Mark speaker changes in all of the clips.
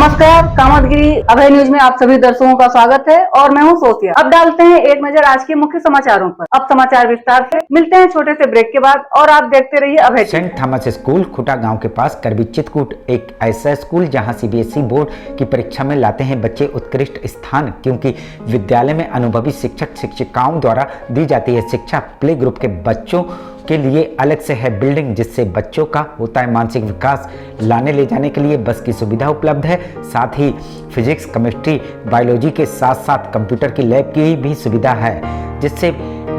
Speaker 1: नमस्कार, कामतगिरी अभय न्यूज में आप सभी दर्शकों का स्वागत है और मैं हूं सोफिया। अब डालते हैं एक नजर आज के मुख्य समाचारों पर। अब समाचार विस्तार से। मिलते हैं छोटे से ब्रेक के बाद और आप देखते रहिए अभय।
Speaker 2: सेंट थॉमस स्कूल खुटा गांव के पास करबी चित्रकूट एक ऐसा स्कूल जहां सीबीएसई बोर्ड की परीक्षा में लाते हैं बच्चे उत्कृष्ट स्थान, क्योंकि विद्यालय में अनुभवी शिक्षक शिक्षिकाओं द्वारा दी जाती है शिक्षा। प्ले ग्रुप के बच्चों के लिए अलग से है बिल्डिंग, जिससे बच्चों का होता है मानसिक विकास। लाने ले जाने के लिए बस की सुविधा उपलब्ध है, साथ ही फिजिक्स, केमिस्ट्री, बायोलॉजी के साथ साथ कंप्यूटर की लैब की भी सुविधा है, जिससे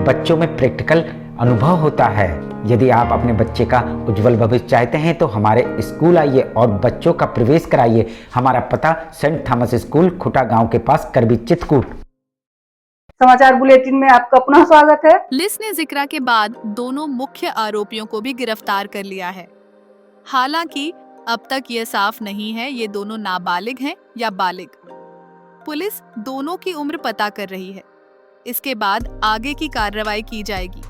Speaker 2: बच्चों में प्रैक्टिकल अनुभव होता है। यदि आप अपने बच्चे का उज्जवल भविष्य चाहते हैं तो हमारे स्कूल आइए और बच्चों का प्रवेश कराइए। हमारा पता सेंट थॉमस स्कूल खुटा गांव के पास करबी चित्रकूट।
Speaker 1: समाचार बुलेटिन में आपका पुनः स्वागत है।
Speaker 3: पुलिस ने जिक्रा के बाद दोनों मुख्य आरोपियों को भी गिरफ्तार कर लिया है। हालांकि अब तक ये साफ नहीं है ये दोनों नाबालिग हैं या बालिग। पुलिस दोनों की उम्र पता कर रही है। इसके बाद आगे की कार्रवाई की जाएगी।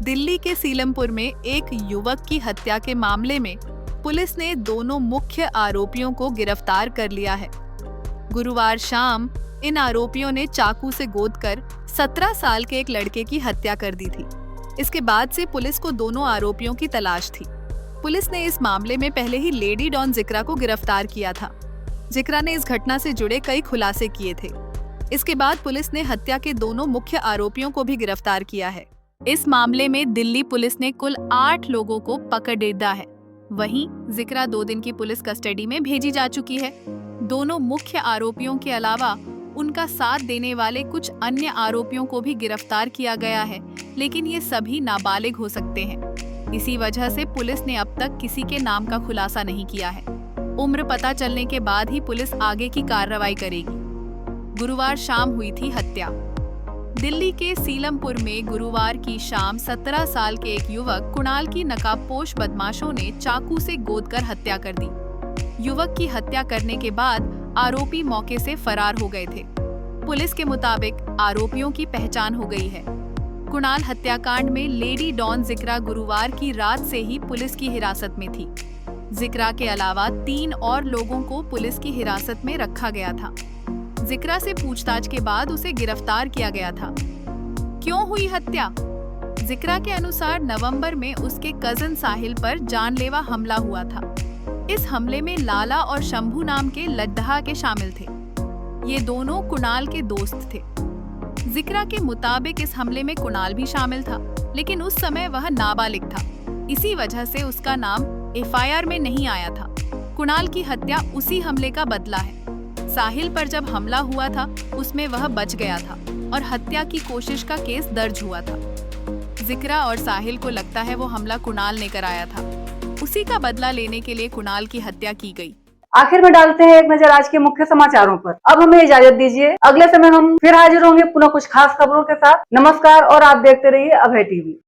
Speaker 3: दिल्ली के सीलमपुर में एक युवक की हत्या के मामले में पुलिस ने दोनों मुख्य आरोपियों को गिरफ्तार कर लिया है। गुरुवार शाम इन आरोपियों ने चाकू से गोदकर 17 साल के एक लड़के की हत्या कर दी थी। इसके बाद से पुलिस को दोनों आरोपियों की तलाश थी। पुलिस ने इस मामले में पहले ही लेडी डॉन जिक्रा को गिरफ्तार किया था। जिक्रा ने इस घटना से जुड़े कई खुलासे किए थे। इसके बाद पुलिस ने हत्या के दोनों मुख्य आरोपियों को भी गिरफ्तार किया है। इस मामले में दिल्ली पुलिस ने कुल 8 लोगों को पकड़ लिया है। वहीं जिक्रा 2 दिन की पुलिस कस्टडी में भेजी जा चुकी है। दोनों मुख्य आरोपियों के अलावा उनका साथ देने वाले कुछ अन्य आरोपियों को भी गिरफ्तार किया गया है, लेकिन ये सभी नाबालिग हो सकते हैं। इसी वजह से पुलिस ने अब तक किसी के नाम का खुलासा नहीं किया है। उम्र पता चलने के बाद ही पुलिस आगे की कार्रवाई करेगी। गुरुवार शाम हुई थी हत्या। दिल्ली के सीलमपुर में गुरुवार की शाम 17 साल के एक युवक कुणाल की नकाबपोश बदमाशों ने चाकू से गोदकर हत्या कर दी। युवक की हत्या करने के बाद आरोपी मौके से फरार हो गए थे। पुलिस के मुताबिक आरोपियों की पहचान हो गई है। कुणाल हत्याकांड में लेडी डॉन जिक्रा गुरुवार की रात से ही पुलिस की हिरासत में थी। जिक्रा के अलावा 3 और लोगों को पुलिस की हिरासत में रखा गया था। जिक्रा से पूछताछ के बाद उसे गिरफ्तार किया गया था। क्यों हुई हत्या? जिक्रा के अनुसार नवंबर में उसके कजन साहिल पर जानलेवा हमला हुआ था। इस हमले में लाला और शंभू नाम के लद्दाह के शामिल थे। ये दोनों कुणाल के दोस्त थे। जिक्रा के मुताबिक इस हमले में कुणाल भी शामिल था, लेकिन उस समय वह नाबालिग था। इसी वजह से उसका नाम एफआईआर में नहीं आया था। कुणाल की हत्या उसी हमले का बदला है। साहिल पर जब हमला हुआ था उसमें वह बच गया था और हत्या की कोशिश का केस दर्ज हुआ था। जिक्रा और साहिल को लगता है वो हमला कुणाल ने कराया था। उसी का बदला लेने के लिए कुणाल की हत्या की गई।
Speaker 1: आखिर में डालते हैं एक नजर आज के मुख्य समाचारों पर। अब हमें इजाजत दीजिए। अगले समय हम फिर हाजिर होंगे पुनः कुछ खास खबरों के साथ। नमस्कार और आप देखते रहिए अभय टीवी।